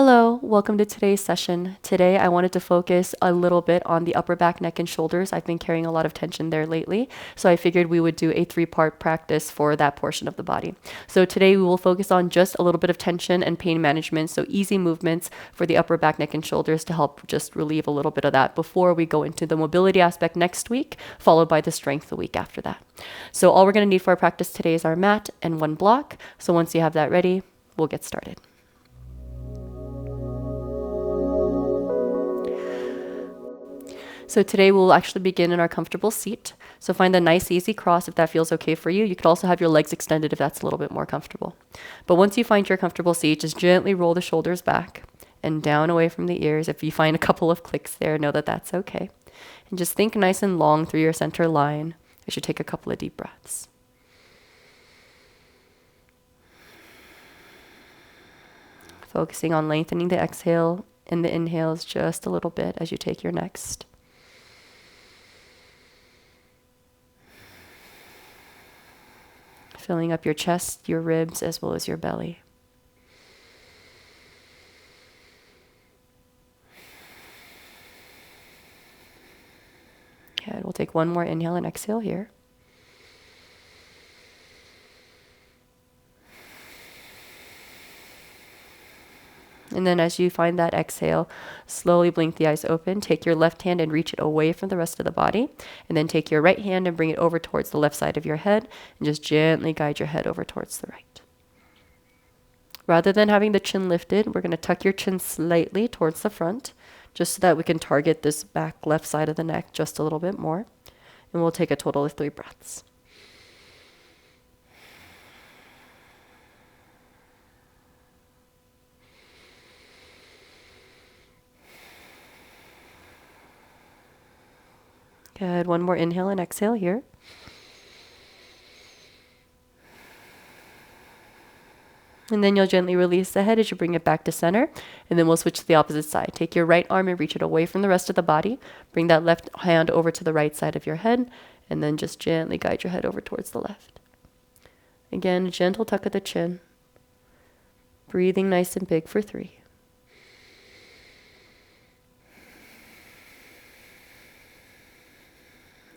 Hello, welcome to today's session. Today I wanted to focus a little bit on the upper back, neck, and shoulders. I've been carrying a lot of tension there lately, so I figured we would do a 3-part practice for that portion of the body. So today we will focus on just a little bit of tension and pain management, so easy movements for the upper back, neck, and shoulders to help just relieve a little bit of that before we go into the mobility aspect next week, followed by the strength the week after that. So all we're going to need for our practice today is our mat and one block. So once you have that ready, we'll get started. So today we'll actually begin in our comfortable seat. So find a nice easy cross if that feels okay for you. You could also have your legs extended if that's a little bit more comfortable. But once you find your comfortable seat, just gently roll the shoulders back and down away from the ears. If you find a couple of clicks there, know that that's okay. And just think nice and long through your center line as you take a couple of deep breaths. Focusing on lengthening the exhale and the inhales just a little bit as you take your next. Filling up your chest, your ribs, as well as your belly. Good. We'll take one more inhale and exhale here. And then as you find that exhale, slowly blink the eyes open. Take your left hand and reach it away from the rest of the body. And then take your right hand and bring it over towards the left side of your head. And just gently guide your head over towards the right. Rather than having the chin lifted, we're going to tuck your chin slightly towards the front, just so that we can target this back left side of the neck just a little bit more. And we'll take a total of 3 breaths. Good. One more inhale and exhale here. And then you'll gently release the head as you bring it back to center. And then we'll switch to the opposite side. Take your right arm and reach it away from the rest of the body. Bring that left hand over to the right side of your head. And then just gently guide your head over towards the left. Again, a gentle tuck of the chin. Breathing nice and big for 3.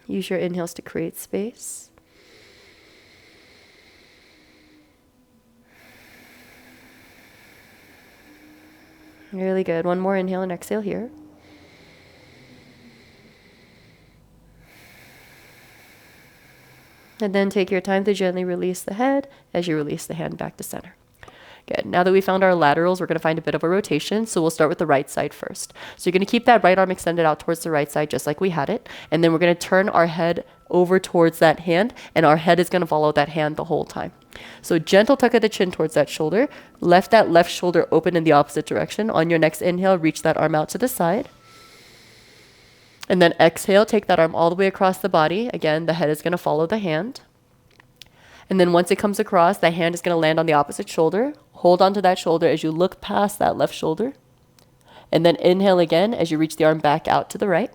Use your inhales to create space. Really good. One more inhale and exhale here. And then take your time to gently release the head as you release the hand back to center. Good. Now that we found our laterals, we're going to find a bit of a rotation. So we'll start with the right side first. So you're going to keep that right arm extended out towards the right side, just like we had it. And then we're going to turn our head over towards that hand, and our head is going to follow that hand the whole time. So gentle tuck of the chin towards that shoulder. Left that left shoulder open in the opposite direction. On your next inhale, reach that arm out to the side. And then exhale, take that arm all the way across the body. Again, the head is going to follow the hand. And then once it comes across, the hand is going to land on the opposite shoulder. Hold on to that shoulder as you look past that left shoulder. And then inhale again as you reach the arm back out to the right.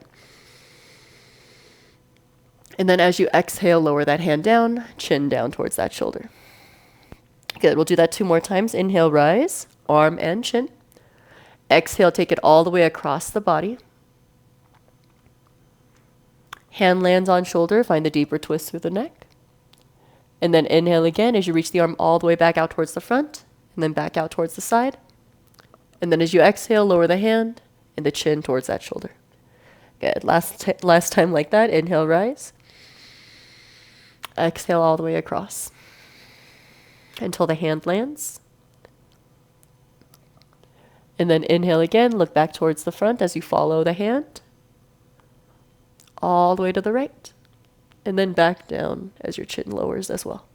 And then as you exhale, lower that hand down, chin down towards that shoulder. Good. We'll do that 2 more times. Inhale, rise, arm and chin. Exhale, take it all the way across the body. Hand lands on shoulder. Find the deeper twist through the neck. And then inhale again as you reach the arm all the way back out towards the front, and then back out towards the side. And then as you exhale, lower the hand and the chin towards that shoulder. Good. Last time like that. Inhale, rise. Exhale all the way across until the hand lands. And then inhale again. Look back towards the front as you follow the hand all the way to the right. And then back down as your chin lowers as well.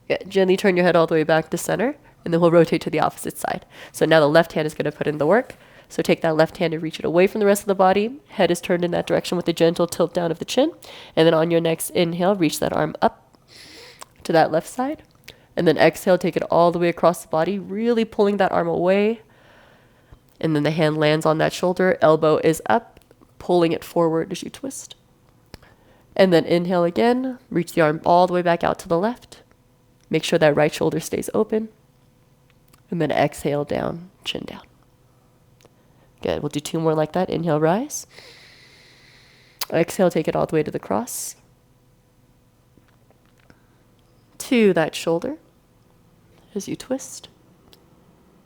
Good. Gently turn your head all the way back to center, and then we'll rotate to the opposite side. So now the left hand is going to put in the work. So take that left hand and reach it away from the rest of the body. Head is turned in that direction with a gentle tilt down of the chin. And then on your next inhale, reach that arm up to that left side. And then exhale, take it all the way across the body, really pulling that arm away. And then the hand lands on that shoulder. Elbow is up, pulling it forward as you twist. And then inhale again, reach the arm all the way back out to the left. Make sure that right shoulder stays open. And then exhale down, chin down. Good. We'll do 2 more like that. Inhale, rise. Exhale, take it all the way to the cross. To that shoulder as you twist.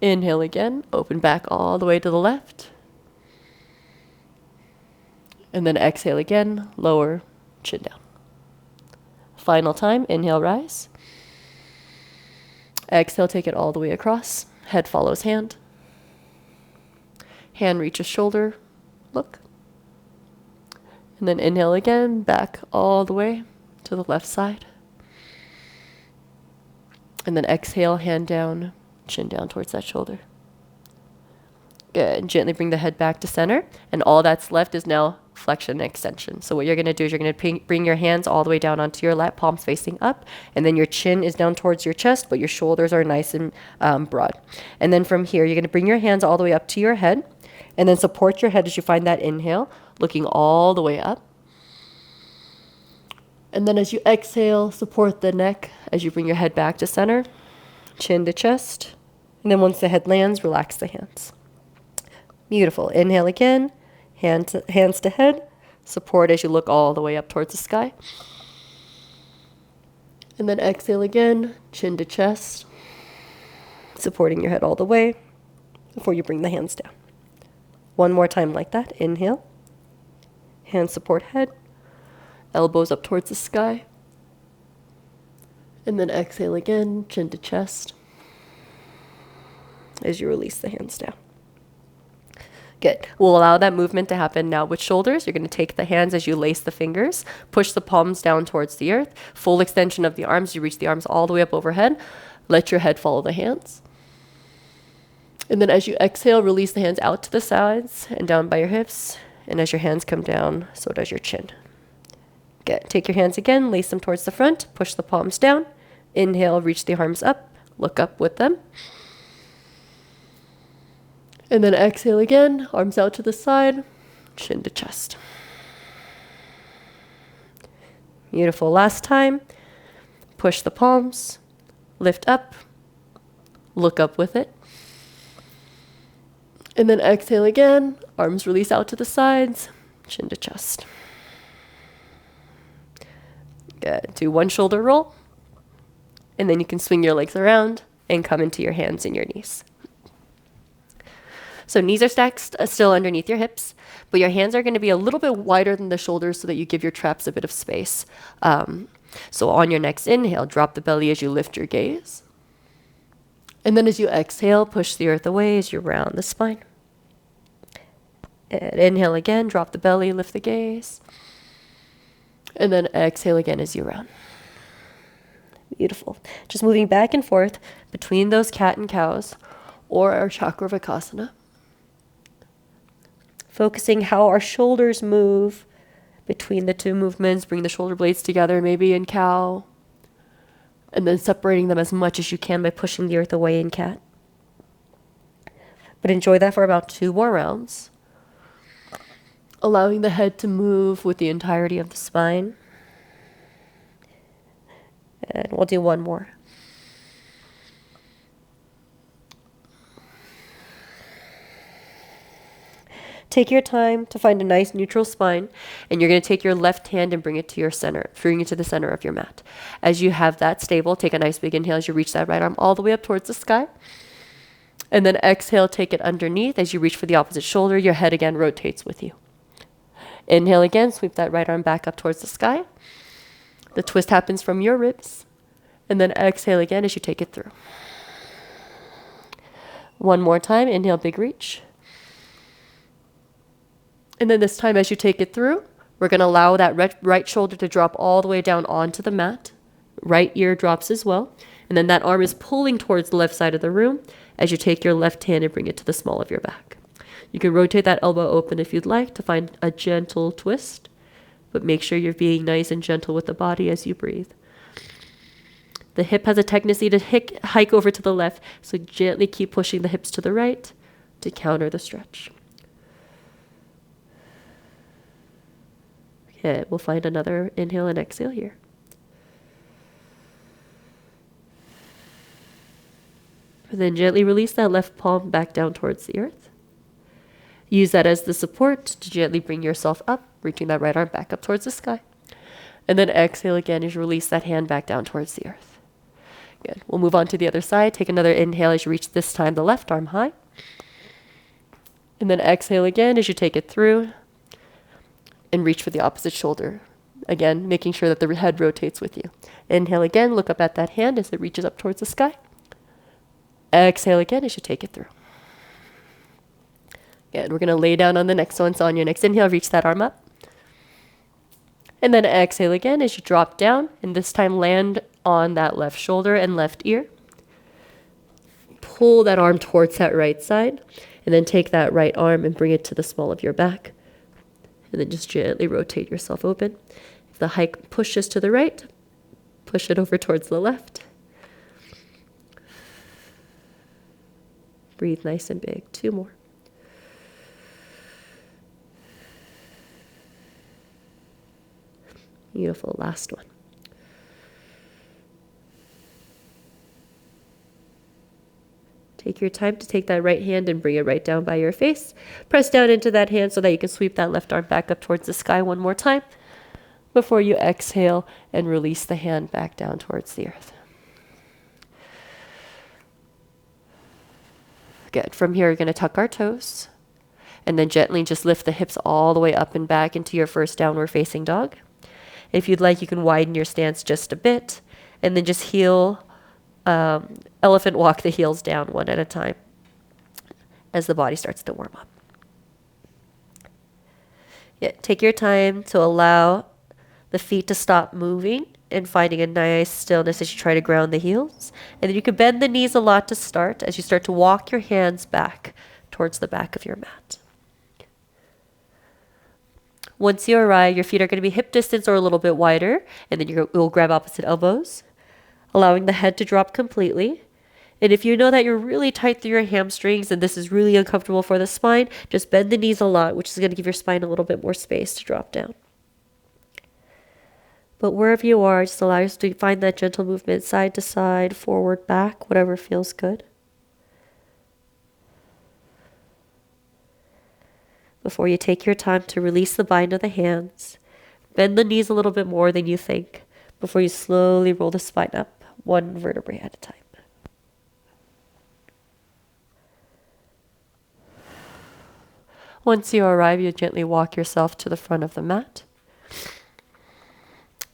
Inhale again, open back all the way to the left. And then exhale again, lower, chin down. Final time, inhale, rise. Exhale, take it all the way across. Head follows hand. Hand reaches shoulder, look. And then inhale again, back all the way to the left side. And then exhale, hand down, chin down towards that shoulder. Good. And gently bring the head back to center. And all that's left is now flexion and extension. So what you're going to do is you're going to bring your hands all the way down onto your lap, palms facing up. And then your chin is down towards your chest, but your shoulders are nice and broad. And then from here, you're going to bring your hands all the way up to your head. And then support your head as you find that inhale, looking all the way up. And then as you exhale, support the neck as you bring your head back to center, chin to chest. And then once the head lands, relax the hands. Beautiful. Inhale again, hands to head. Support as you look all the way up towards the sky. And then exhale again, chin to chest, supporting your head all the way before you bring the hands down. One more time like that. Inhale, hands support head. Elbows up towards the sky. And then exhale again, chin to chest, as you release the hands down. Good. We'll allow that movement to happen now with shoulders. You're going to take the hands as you lace the fingers, push the palms down towards the earth, full extension of the arms. You reach the arms all the way up overhead. Let your head follow the hands. And then as you exhale, release the hands out to the sides and down by your hips. And as your hands come down, so does your chin. Good. Take your hands again, lace them towards the front, push the palms down. Inhale, reach the arms up, look up with them. And then exhale again, arms out to the side, chin to chest. Beautiful. Last time. Push the palms, lift up, look up with it. And then exhale again, arms release out to the sides, chin to chest. Good. Do one shoulder roll. And then you can swing your legs around and come into your hands and your knees. So knees are stacked still underneath your hips, but your hands are going to be a little bit wider than the shoulders so that you give your traps a bit of space. So on your next inhale, drop the belly as you lift your gaze. And then as you exhale, push the earth away as you round the spine. And inhale again, drop the belly, lift the gaze. And then exhale again as you round. Beautiful. Just moving back and forth between those cat and cows or our Chakravakasana. Focusing how our shoulders move between the two movements. Bring the shoulder blades together, maybe in cow. And then separating them as much as you can by pushing the earth away in cat. But enjoy that for about 2 more rounds. Allowing the head to move with the entirety of the spine. And we'll do 1 more. Take your time to find a nice neutral spine, and you're going to take your left hand and bring it to your center, bring it to the center of your mat. As you have that stable, take a nice big inhale as you reach that right arm all the way up towards the sky. And then exhale, take it underneath. As you reach for the opposite shoulder, your head again rotates with you. Inhale again, sweep that right arm back up towards the sky. The twist happens from your ribs. And then exhale again as you take it through. 1 more time, inhale, big reach. And then this time as you take it through, we're going to allow that right shoulder to drop all the way down onto the mat. Right ear drops as well. And then that arm is pulling towards the left side of the room as you take your left hand and bring it to the small of your back. You can rotate that elbow open if you'd like to find a gentle twist, but make sure you're being nice and gentle with the body as you breathe. The hip has a tendency to hike over to the left, so gently keep pushing the hips to the right to counter the stretch. Okay, we'll find another inhale and exhale here. Then gently release that left palm back down towards the earth. Use that as the support to gently bring yourself up, reaching that right arm back up towards the sky. And then exhale again as you release that hand back down towards the earth. Good. We'll move on to the other side. Take another inhale as you reach this time the left arm high. And then exhale again as you take it through and reach for the opposite shoulder. Again, making sure that the head rotates with you. Inhale again, look up at that hand as it reaches up towards the sky. Exhale again as you take it through. Good. We're going to lay down on the next one. So on your next inhale, reach that arm up. And then exhale again as you drop down. And this time land on that left shoulder and left ear. Pull that arm towards that right side. And then take that right arm and bring it to the small of your back. And then just gently rotate yourself open. If the hike pushes to the right, push it over towards the left. Breathe nice and big. 2 more. Beautiful. Last one. Take your time to take that right hand and bring it right down by your face. Press down into that hand so that you can sweep that left arm back up towards the sky one more time before you exhale and release the hand back down towards the earth. Good. From here, we're going to tuck our toes and then gently just lift the hips all the way up and back into your first downward facing dog. If you'd like, you can widen your stance just a bit and then just elephant walk the heels down one at a time as the body starts to warm up. Yeah, take your time to allow the feet to stop moving and finding a nice stillness as you try to ground the heels. And then you can bend the knees a lot to start as you start to walk your hands back towards the back of your mat. Once you arrive, your feet are going to be hip distance or a little bit wider, and then you'll grab opposite elbows, allowing the head to drop completely. And if you know that you're really tight through your hamstrings and this is really uncomfortable for the spine, just bend the knees a lot, which is going to give your spine a little bit more space to drop down. But wherever you are, just allow yourself to find that gentle movement side to side, forward, back, whatever feels good. Before you take your time to release the bind of the hands, bend the knees a little bit more than you think before you slowly roll the spine up, 1 vertebrae at a time. Once you arrive, you gently walk yourself to the front of the mat.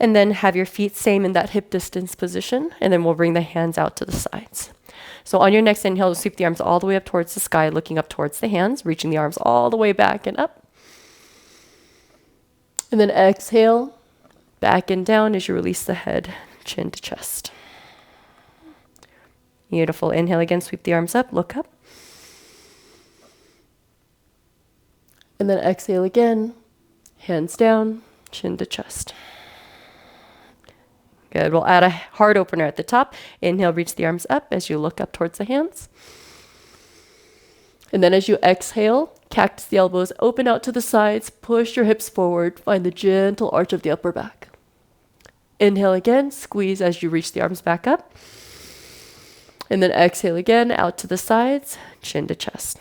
And then have your feet same in that hip distance position, and then we'll bring the hands out to the sides. So on your next inhale, sweep the arms all the way up towards the sky, looking up towards the hands, reaching the arms all the way back and up. And then exhale, back and down as you release the head, chin to chest. Beautiful. Inhale again, sweep the arms up, look up. And then exhale again, hands down, chin to chest. Good. We'll add a heart opener at the top. Inhale, reach the arms up as you look up towards the hands. And then as you exhale, cactus the elbows, open out to the sides, push your hips forward, find the gentle arch of the upper back. Inhale again, squeeze as you reach the arms back up. And then exhale again, out to the sides, chin to chest.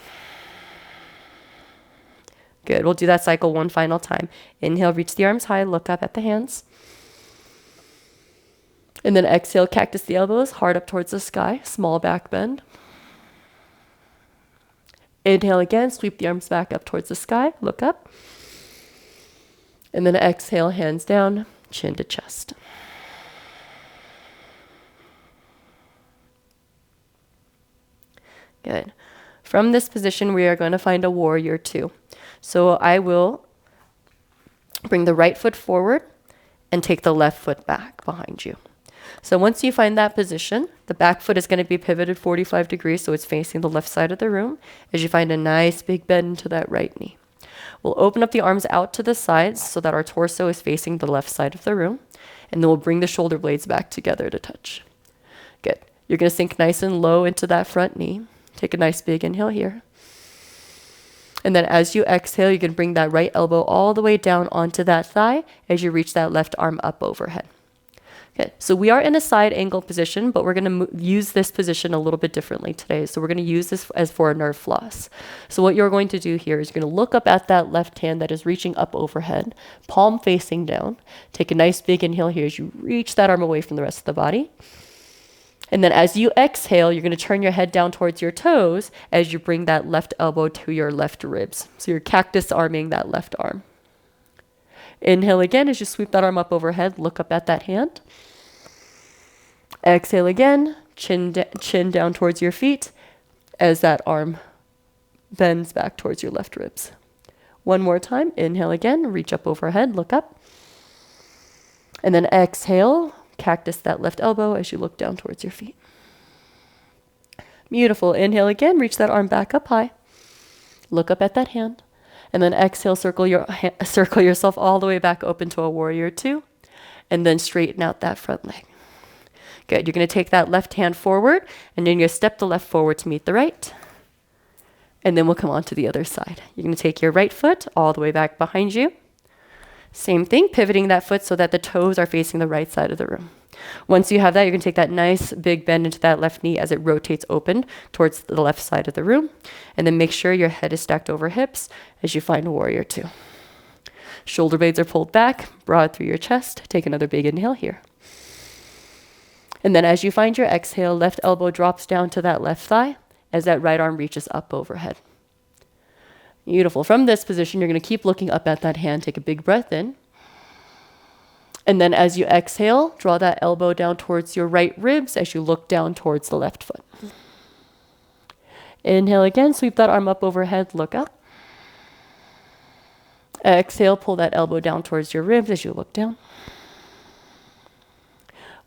Good. We'll do that cycle one final time. Inhale, reach the arms high, look up at the hands. And then exhale, cactus the elbows, heart up towards the sky, small back bend. Inhale again, sweep the arms back up towards the sky, look up. And then exhale, hands down, chin to chest. Good. From this position, we are going to find a warrior 2. So I will bring the right foot forward and take the left foot back behind you. So once you find that position, the back foot is going to be pivoted 45 degrees, so it's facing the left side of the room as you find a nice big bend into that right knee. We'll open up the arms out to the sides so that our torso is facing the left side of the room, and then we'll bring the shoulder blades back together to touch. Good. You're going to sink nice and low into that front knee. Take a nice big inhale here. And then as you exhale, you can bring that right elbow all the way down onto that thigh as you reach that left arm up overhead. Okay, so we are in a side angle position, but we're going to use this position a little bit differently today. So we're going to use this as for a nerve floss. So what you're going to do here is you're going to look up at that left hand that is reaching up overhead, palm facing down. Take a nice big inhale here as you reach that arm away from the rest of the body. And then as you exhale, you're going to turn your head down towards your toes as you bring that left elbow to your left ribs. So you're cactus arming that left arm. Inhale again as you sweep that arm up overhead, look up at that hand. Exhale again, chin down towards your feet as that arm bends back towards your left ribs. One more time, inhale again, reach up overhead, look up. And then exhale, cactus that left elbow as you look down towards your feet. Beautiful. Inhale again, reach that arm back up high. Look up at that hand. And then exhale, circle yourself all the way back open to a warrior two. And then straighten out that front leg. Good. You're going to take that left hand forward, and then you're going to step the left forward to meet the right. And then we'll come on to the other side. You're going to take your right foot all the way back behind you. Same thing, pivoting that foot so that the toes are facing the right side of the room. Once you have that, you're going to take that nice big bend into that left knee as it rotates open towards the left side of the room. And then make sure your head is stacked over hips as you find warrior two. Shoulder blades are pulled back, broad through your chest. Take another big inhale here. And then as you find your exhale, left elbow drops down to that left thigh as that right arm reaches up overhead. Beautiful. From this position, you're going to keep looking up at that hand. Take a big breath in. And then as you exhale, draw that elbow down towards your right ribs as you look down towards the left foot. Inhale again, sweep that arm up overhead, look up. Exhale, pull that elbow down towards your ribs as you look down.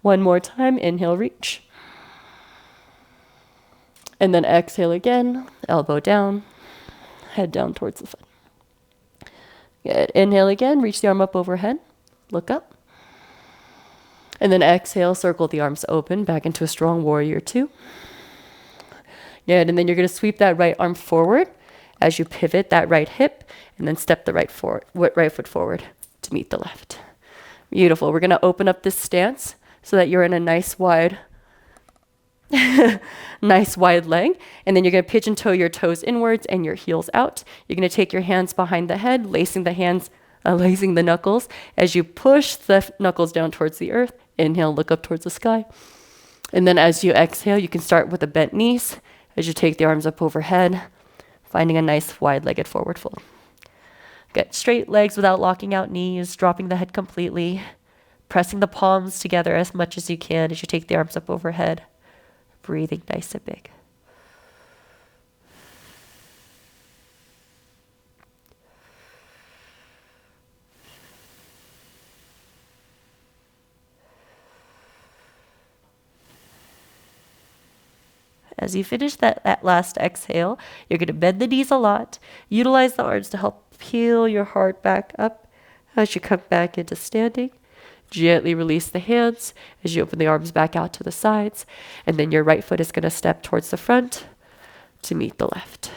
One more time, inhale, reach. And then exhale again, elbow down, head down towards the foot. Good. Inhale again, reach the arm up overhead, look up. And then exhale, circle the arms open back into a strong warrior two. Good. And then you're going to sweep that right arm forward as you pivot that right hip and then step the right foot forward to meet the left. Beautiful. We're going to open up this stance so that you're in a nice wide leg. And then you're going to pigeon toe your toes inwards and your heels out. You're going to take your hands behind the head, lacing the knuckles as you push the knuckles down towards the earth. Inhale, look up towards the sky. And then as you exhale, you can start with the bent knees as you take the arms up overhead, finding a nice wide-legged forward fold. Good. Straight legs without locking out knees, dropping the head completely, pressing the palms together as much as you can as you take the arms up overhead, breathing nice and big. As you finish that last exhale, you're going to bend the knees a lot. Utilize the arms to help peel your heart back up as you come back into standing. Gently release the hands as you open the arms back out to the sides. And then your right foot is going to step towards the front to meet the left.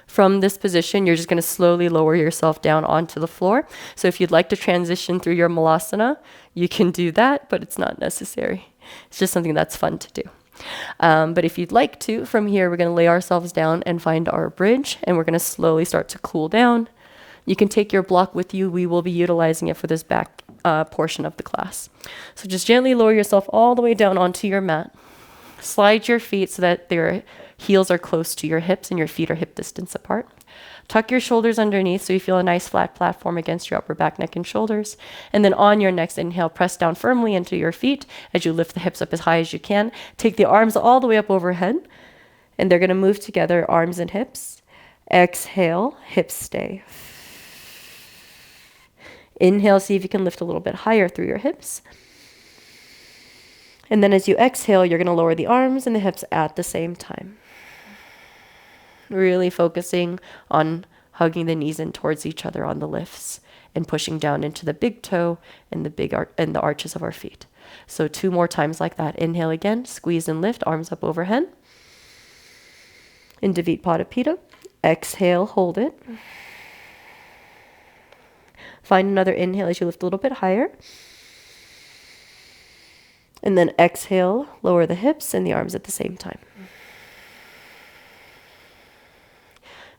From this position, you're just going to slowly lower yourself down onto the floor. So if you'd like to transition through your malasana, you can do that, but it's not necessary. It's just something that's fun to do. But if you'd like to, from here, we're going to lay ourselves down and find our bridge, and we're going to slowly start to cool down. You can take your block with you. We will be utilizing it for this back portion of the class. So just gently lower yourself all the way down onto your mat. Slide your feet so that their heels are close to your hips and your feet are hip distance apart. Tuck your shoulders underneath so you feel a nice flat platform against your upper back, neck, and shoulders. And then on your next inhale, press down firmly into your feet as you lift the hips up as high as you can. Take the arms all the way up overhead, and they're going to move together, arms and hips. Exhale, hips stay. Inhale, see if you can lift a little bit higher through your hips. And then as you exhale, you're going to lower the arms and the hips at the same time. Really focusing on hugging the knees in towards each other on the lifts and pushing down into the big toe and the arches of our feet. So 2 more times like that. Inhale again, squeeze and lift, arms up overhead. Into Vipada Pita. Exhale, hold it. Find another inhale as you lift a little bit higher. And then exhale, lower the hips and the arms at the same time.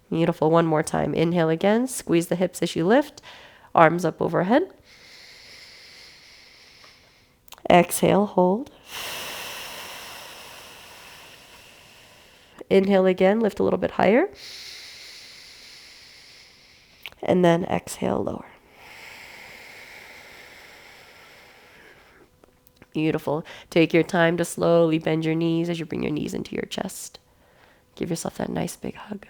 Beautiful. One more time. Inhale again. Squeeze the hips as you lift. Arms up overhead. Exhale, hold. Inhale again, lift a little bit higher. And then exhale, lower. Beautiful. Take your time to slowly bend your knees as you bring your knees into your chest. Give yourself that nice big hug.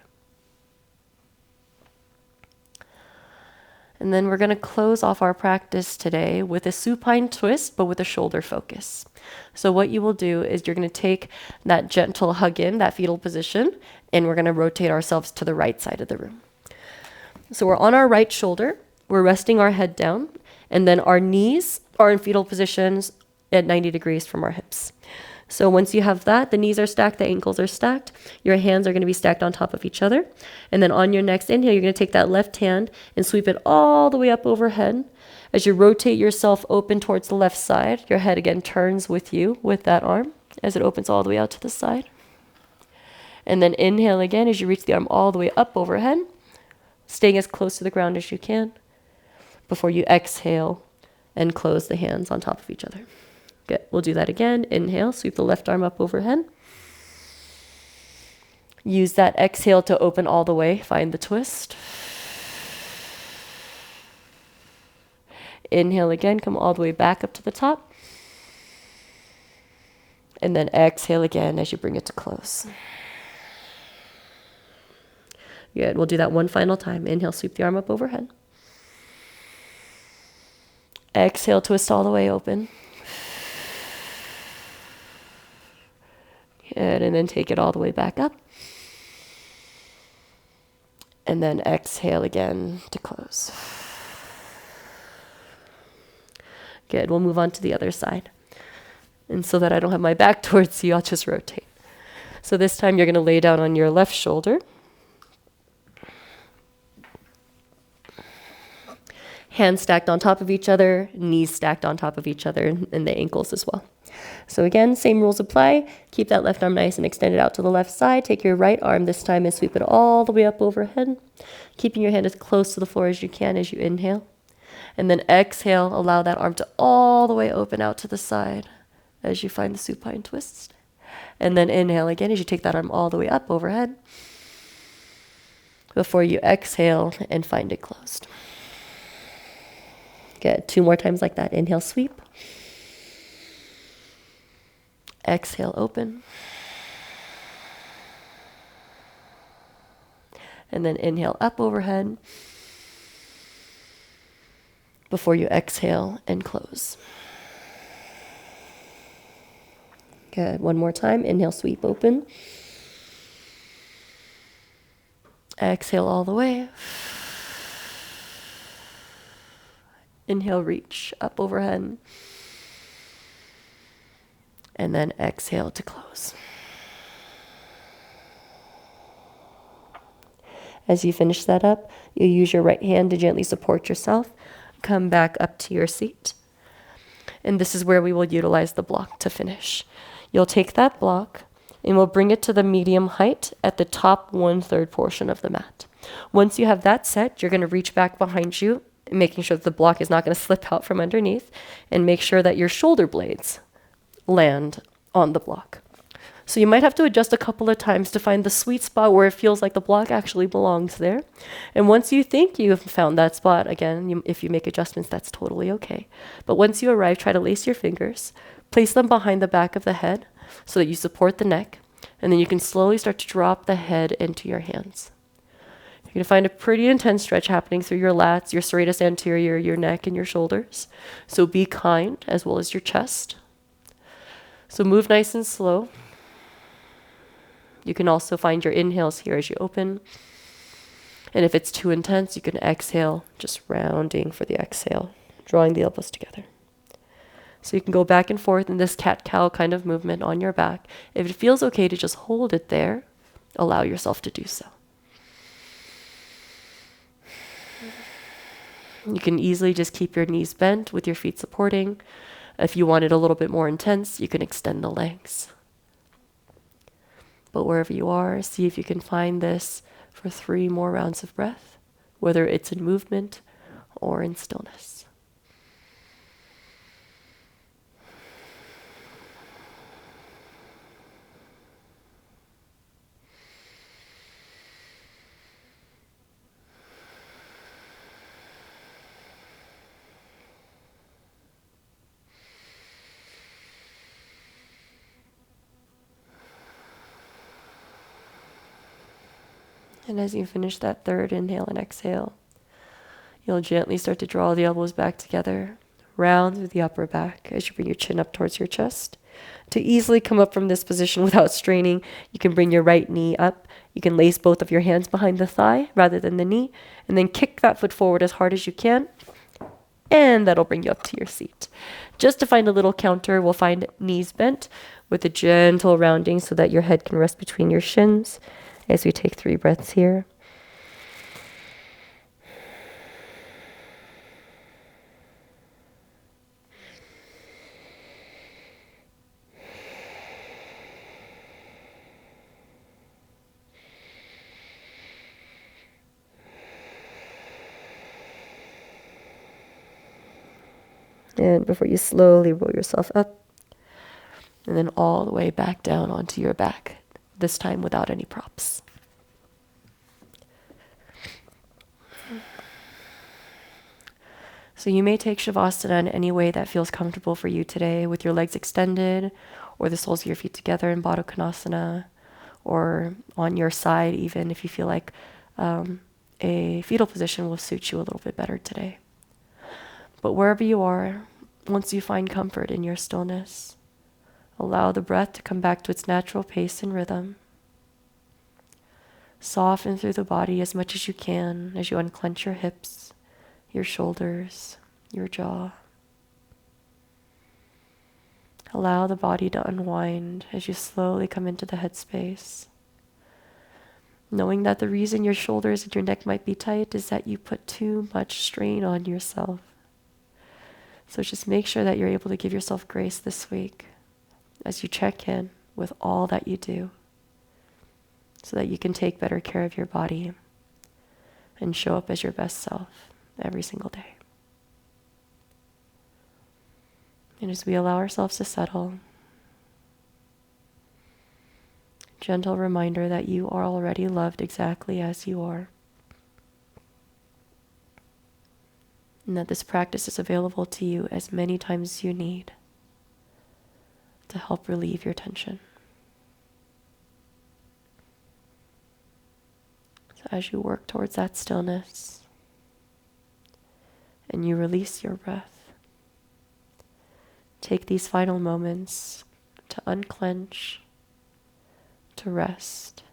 And then we're going to close off our practice today with a supine twist, but with a shoulder focus. So what you will do is you're going to take that gentle hug in, that fetal position, and we're going to rotate ourselves to the right side of the room. So we're on our right shoulder, we're resting our head down, and then our knees are in fetal positions at 90 degrees from our hips. So once you have that, the knees are stacked, the ankles are stacked, your hands are going to be stacked on top of each other. And then on your next inhale, you're going to take that left hand and sweep it all the way up overhead. As you rotate yourself open towards the left side, your head again turns with you with that arm as it opens all the way out to the side. And then inhale again as you reach the arm all the way up overhead, staying as close to the ground as you can before you exhale and close the hands on top of each other. Good. We'll do that again. Inhale, sweep the left arm up overhead. Use that exhale to open all the way. Find the twist. Inhale again, come all the way back up to the top. And then exhale again as you bring it to close. Good. We'll do that one final time. Inhale, sweep the arm up overhead. Exhale, twist all the way open. Good, and then take it all the way back up. And then exhale again to close. Good, we'll move on to the other side. And so that I don't have my back towards you, I'll just rotate. So this time you're going to lay down on your left shoulder. Hands stacked on top of each other, knees stacked on top of each other, and the ankles as well. So again, same rules apply. Keep that left arm nice and extended out to the left side. Take your right arm this time and sweep it all the way up overhead, keeping your hand as close to the floor as you can as you inhale. And then exhale, allow that arm to all the way open out to the side as you find the supine twist. And then inhale again as you take that arm all the way up overhead before you exhale and find it closed. Good. 2 more times like that. Inhale, sweep. Exhale, open. And then inhale up overhead before you exhale and close. Good. One more time. Inhale, sweep, open. Exhale all the way. Inhale, reach up overhead. And then exhale to close. As you finish that up, you use your right hand to gently support yourself. Come back up to your seat. And this is where we will utilize the block to finish. You'll take that block and we'll bring it to the medium height at the top 1/3 portion of the mat. Once you have that set, you're going to reach back behind you, making sure that the block is not going to slip out from underneath, and make sure that your shoulder blades land on the block. So you might have to adjust a couple of times to find the sweet spot where it feels like the block actually belongs there. And once you think you've found that spot, again, if you make adjustments, that's totally okay. But once you arrive, try to lace your fingers, place them behind the back of the head so that you support the neck, and then you can slowly start to drop the head into your hands. You're going to find a pretty intense stretch happening through your lats, your serratus anterior, your neck, and your shoulders. So be kind, as well as your chest. So move nice and slow. You can also find your inhales here as you open. And if it's too intense, you can exhale, just rounding for the exhale, drawing the elbows together. So you can go back and forth in this cat-cow kind of movement on your back. If it feels okay to just hold it there, allow yourself to do so. You can easily just keep your knees bent with your feet supporting. If you want it a little bit more intense, you can extend the legs. But wherever you are, see if you can find this for 3 more rounds of breath, whether it's in movement or in stillness. And as you finish that third inhale and exhale, you'll gently start to draw the elbows back together, round through the upper back as you bring your chin up towards your chest. To easily come up from this position without straining, you can bring your right knee up. You can lace both of your hands behind the thigh rather than the knee, and then kick that foot forward as hard as you can, and that'll bring you up to your seat. Just to find a little counter, we'll find knees bent with a gentle rounding so that your head can rest between your shins as we take 3 breaths here. And before you slowly roll yourself up, and then all the way back down onto your back, this time without any props. So you may take Shavasana in any way that feels comfortable for you today, with your legs extended, or the soles of your feet together in Baddha Konasana, or on your side even if you feel like a fetal position will suit you a little bit better today. But wherever you are, once you find comfort in your stillness, allow the breath to come back to its natural pace and rhythm. Soften through the body as much as you can as you unclench your hips, your shoulders, your jaw. Allow the body to unwind as you slowly come into the headspace. Knowing that the reason your shoulders and your neck might be tight is that you put too much strain on yourself. So just make sure that you're able to give yourself grace this week as you check in with all that you do, so that you can take better care of your body and show up as your best self every single day. And as we allow ourselves to settle, gentle reminder that you are already loved exactly as you are, and that this practice is available to you as many times as you need to help relieve your tension. So as you work towards that stillness and you release your breath, take these final moments to unclench, to rest,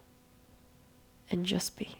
and just be.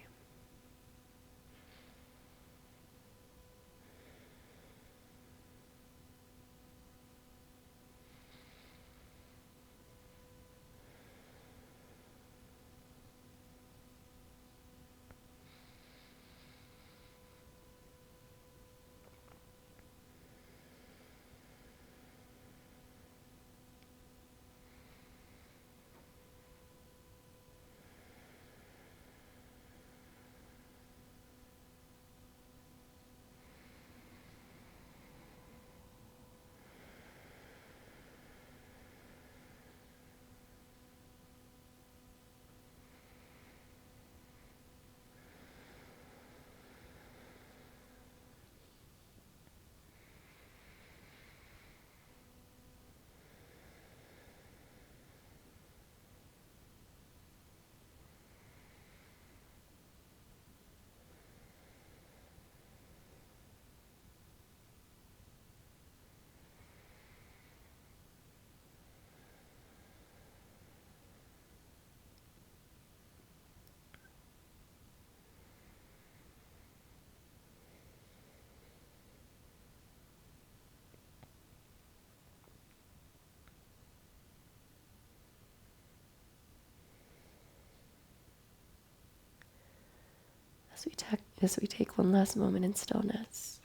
As we take one last moment in stillness,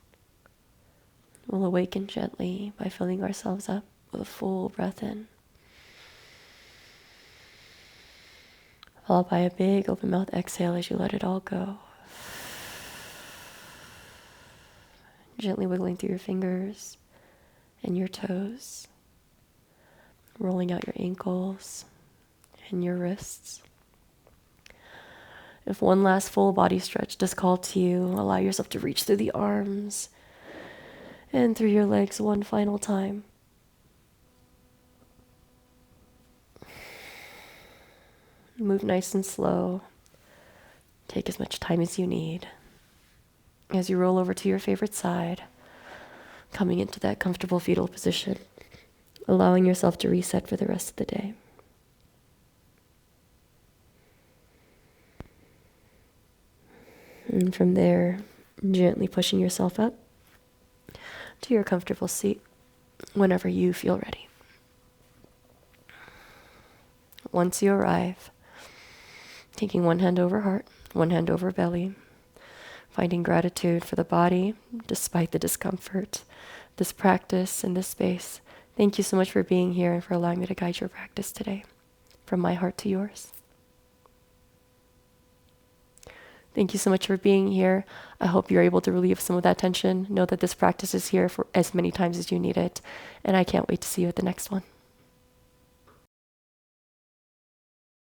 We'll awaken gently by filling ourselves up with a full breath in, followed by a big open mouth exhale as you let it all go. Gently wiggling through your fingers and your toes, rolling out your ankles and your wrists. If one last full body stretch does call to you, allow yourself to reach through the arms and through your legs one final time. Move nice and slow. Take as much time as you need. As you roll over to your favorite side, coming into that comfortable fetal position, allowing yourself to reset for the rest of the day. And from there, gently pushing yourself up to your comfortable seat whenever you feel ready. Once you arrive, taking one hand over heart, one hand over belly, finding gratitude for the body despite the discomfort, this practice and this space. Thank you so much for being here and for allowing me to guide your practice today. From my heart to yours. Thank you so much for being here. I hope you're able to relieve some of that tension. Know that this practice is here for as many times as you need it. And I can't wait to see you at the next one.